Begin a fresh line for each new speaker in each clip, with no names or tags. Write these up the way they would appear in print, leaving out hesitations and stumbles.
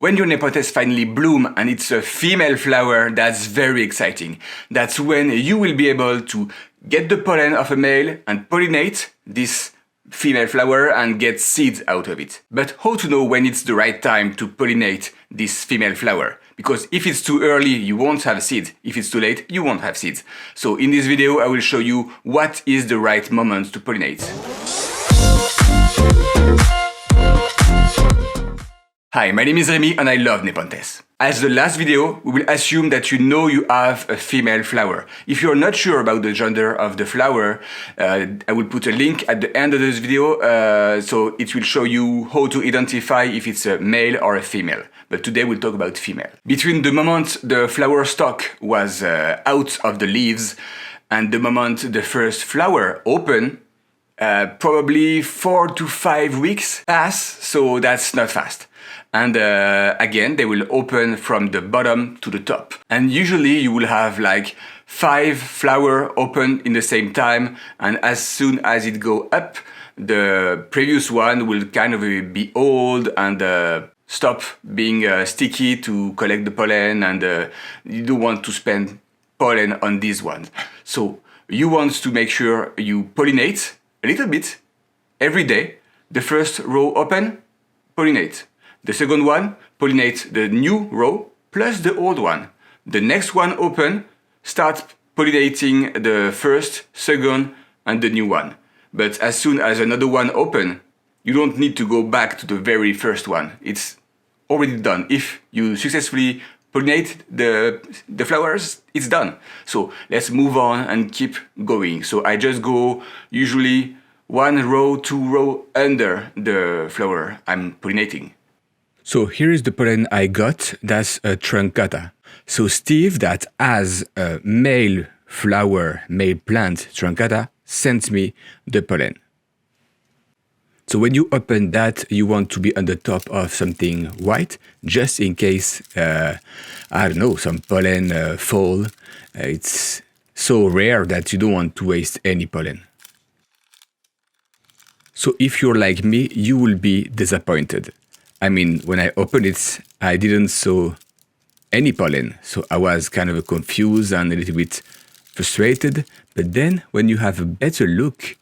When your Nepenthes finally bloom and it's a female flower, that's very exciting. That's when you will be able to get the pollen of a male and pollinate this female flower and get seeds out of it. But how to know when it's the right time to pollinate this female flower? Because if it's too early, you won't have seeds. If it's too late, you won't have seeds. So in this video, I will show you what is the right moment to pollinate. Hi, my name is Remy and I love Nepenthes. As the last video, we will assume that you know you have a female flower. If you're not sure about the gender of the flower, I will put a link at the end of this video, so it will show you how to identify if it's a male or a female. But today we'll talk about female. Between the moment the flower stalk was out of the leaves and the moment the first flower opened, probably 4 to 5 weeks pass, so that's not fast. And again, they will open from the bottom to the top. And usually you will have like 5 flowers open in the same time, and as soon as it go up, the previous one will kind of be old and stop being sticky to collect the pollen, and you don't want to spend pollen on this one. So you want to make sure you pollinate a little bit every day. The first row open, pollinate. The second one, pollinate the new row plus the old one. The next one open, start pollinating the first, second, and the new one. But as soon as another one open, you don't need to go back to the very first one. It's already done. If you successfully pollinate the flowers, it's done. So let's move on and keep going. So I just go usually 1 row, 2 row under the flower I'm pollinating. So here is the pollen I got. That's a truncata. So Steve, that has a male flower, male plant truncata, sent me the pollen. So when you open that, you want to be on the top of something white, just in case, I don't know, some pollen fall. It's so rare that you don't want to waste any pollen. So if you're like me, you will be disappointed. I mean, when I opened it, I didn't saw any pollen. So I was kind of confused and a little bit frustrated. But then when you have a better look,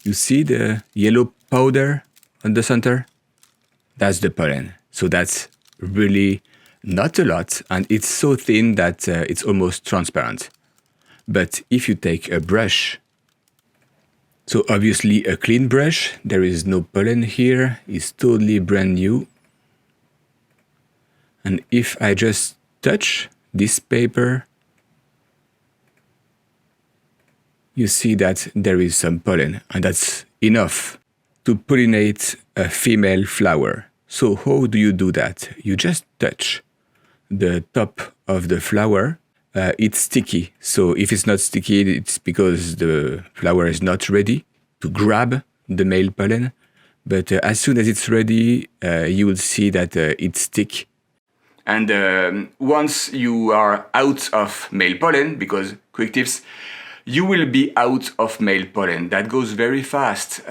you see the yellow powder on the center? That's the pollen. So that's really not a lot. And it's so thin that it's almost transparent. But if you take a brush, so obviously a clean brush, there is no pollen here, it's totally brand new. And if I just touch this paper, you see that there is some pollen, and that's enough to pollinate a female flower. So how do you do that? You just touch the top of the flower. It's sticky, so if it's not sticky, it's because the flower is not ready to grab the male pollen. But as soon as it's ready, you will see that it's stick. And once you are out of male pollen, because quick tips, you will be out of male pollen. That goes very fast.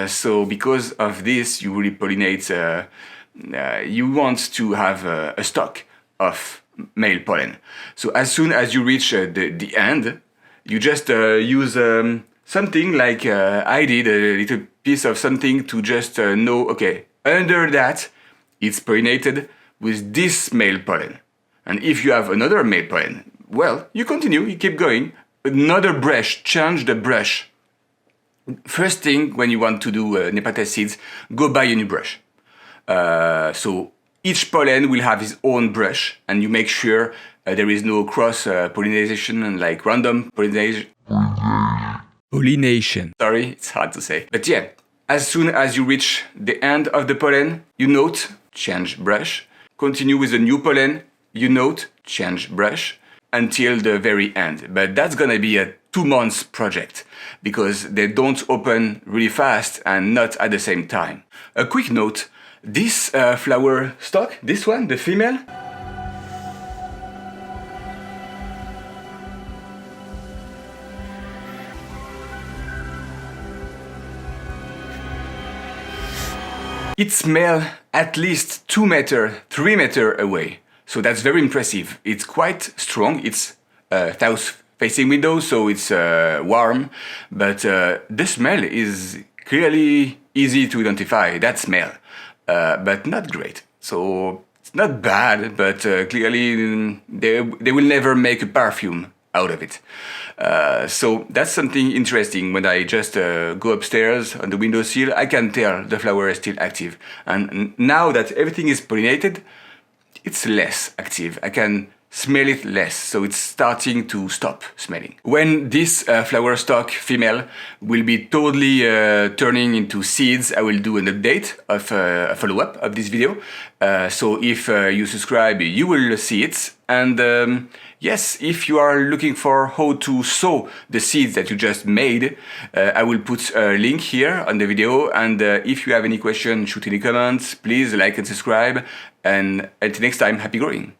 So because of this, you really pollinate. You want to have a stock of male pollen. So as soon as you reach the end, you just use something like I did, a little piece of something to just know, okay, under that, it's pollinated with this male pollen. And if you have another male pollen, well, you continue, you keep going. Another brush, change the brush. First thing when you want to do Nepenthes seeds, go buy a new brush. So each pollen will have its own brush, and you make sure there is no cross pollination and like random pollination. Sorry, it's hard to say. But yeah, as soon as you reach the end of the pollen, you note, change brush. Continue with a new pollen, you note, change brush, until the very end. But that's gonna be a 2 months project because they don't open really fast and not at the same time. A quick note, this flower stalk, this one, the female, It smells at least 2 meters, 3 meters away. So that's very impressive. It's quite strong. It's south-facing window, so it's warm. But the smell is clearly easy to identify, that smell. But not great. So it's not bad, but clearly they will never make a perfume out of it. So that's something interesting. When I just go upstairs on the windowsill, I can tell the flower is still active. And now that everything is pollinated, it's less active. I can smell it less, so it's starting to stop smelling. When this flower stalk female will be totally turning into seeds, I will do an update of a follow-up of this video. So if you subscribe, you will see it. And yes, if you are looking for how to sow the seeds that you just made, I will put a link here on the video. And if you have any questions, shoot in the comments. Please like and subscribe. And until next time, happy growing!